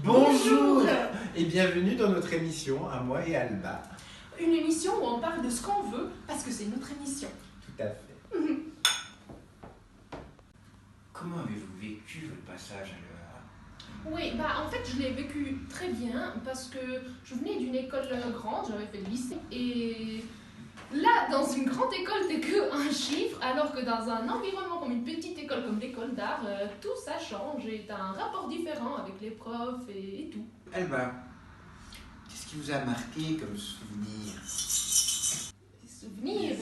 Bonjour et bienvenue dans notre émission, à moi et Alba. Une émission où on parle de ce qu'on veut, parce que c'est notre émission. Tout à fait. Comment avez-vous vécu votre passage à l'EA? Oui, en fait je l'ai vécu très bien, parce que je venais d'une école grande, j'avais fait le lycée, et là, dans une grande école, t'es que un chiffre, alors que dans un environnement comme une petite école, comme l'école d'art, tout ça change, et t'as un rapport différent avec les profs et tout. Alba, qu'est-ce qui vous a marqué comme souvenir? Des souvenirs,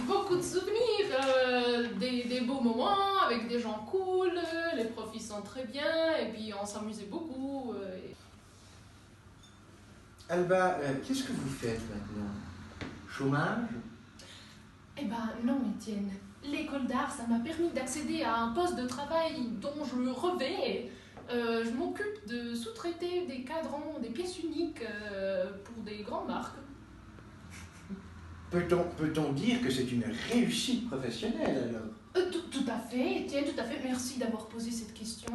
beaucoup de souvenirs, des beaux moments avec des gens cool, les profs ils sont très bien, et puis on s'amusait beaucoup. Alba, qu'est-ce que vous faites maintenant? Chômage? Eh ben non, Étienne. L'école d'art, ça m'a permis d'accéder à un poste de travail dont je rêvais. Je m'occupe de sous-traiter des cadrans, des pièces uniques pour des grandes marques. Peut-on dire que c'est une réussite professionnelle alors? Tout à fait, Étienne, tout à fait. Merci d'avoir posé cette question.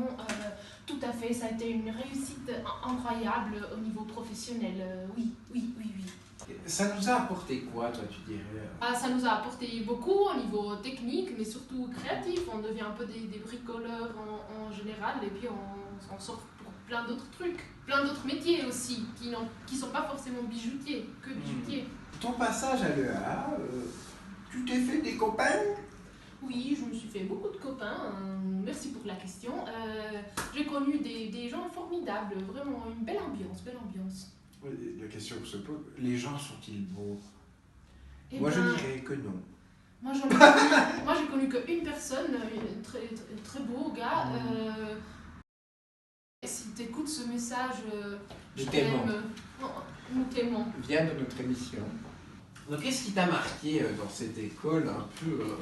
Tout à fait, ça a été une réussite incroyable au niveau professionnel. Oui. Ça nous a apporté quoi, toi, tu dirais? Ça nous a apporté beaucoup au niveau technique, mais surtout créatif. On devient un peu des bricoleurs en général, et puis on sort pour plein d'autres trucs, plein d'autres métiers aussi, qui sont pas forcément bijoutiers, que bijoutiers. Ton passage à l'EA, tu t'es fait des copains? Oui, je me suis fait beaucoup de copains, merci pour la question. J'ai connu des gens formidables, vraiment une belle ambiance. La question se pose, les gens sont-ils beaux? Eh Moi, je ben, dirais que non. Moi, j'ai connu qu'une personne, un très beau gars. Si tu écoutes ce message, Nous t'aimons. Nous t'aimons. Viens de notre émission. Donc, qu'est-ce qui t'a marqué dans cette école un peu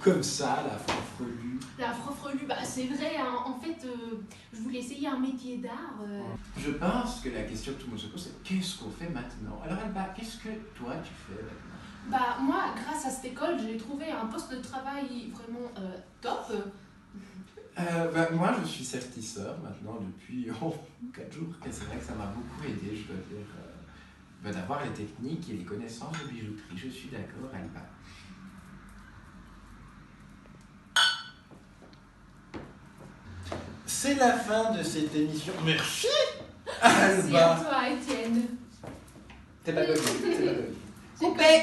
comme ça, la fanfreluche? La fanfreluche, c'est vrai, hein, en fait, je voulais essayer un métier d'art. Je pense que la question que tout le monde se pose, c'est qu'est-ce qu'on fait maintenant? Alors, Alba, qu'est-ce que toi tu fais maintenant? Moi, grâce à cette école, j'ai trouvé un poste de travail vraiment top. Moi, je suis certisseur maintenant depuis 4 jours. Et c'est vrai que ça m'a beaucoup aidé, je dois dire, d'avoir les techniques et les connaissances de bijouterie. Je suis d'accord, Alba. C'est la fin de cette émission. Merci Merci à Alba. toi, Étienne. C'est pas donné, c'est pas donné. Coupé.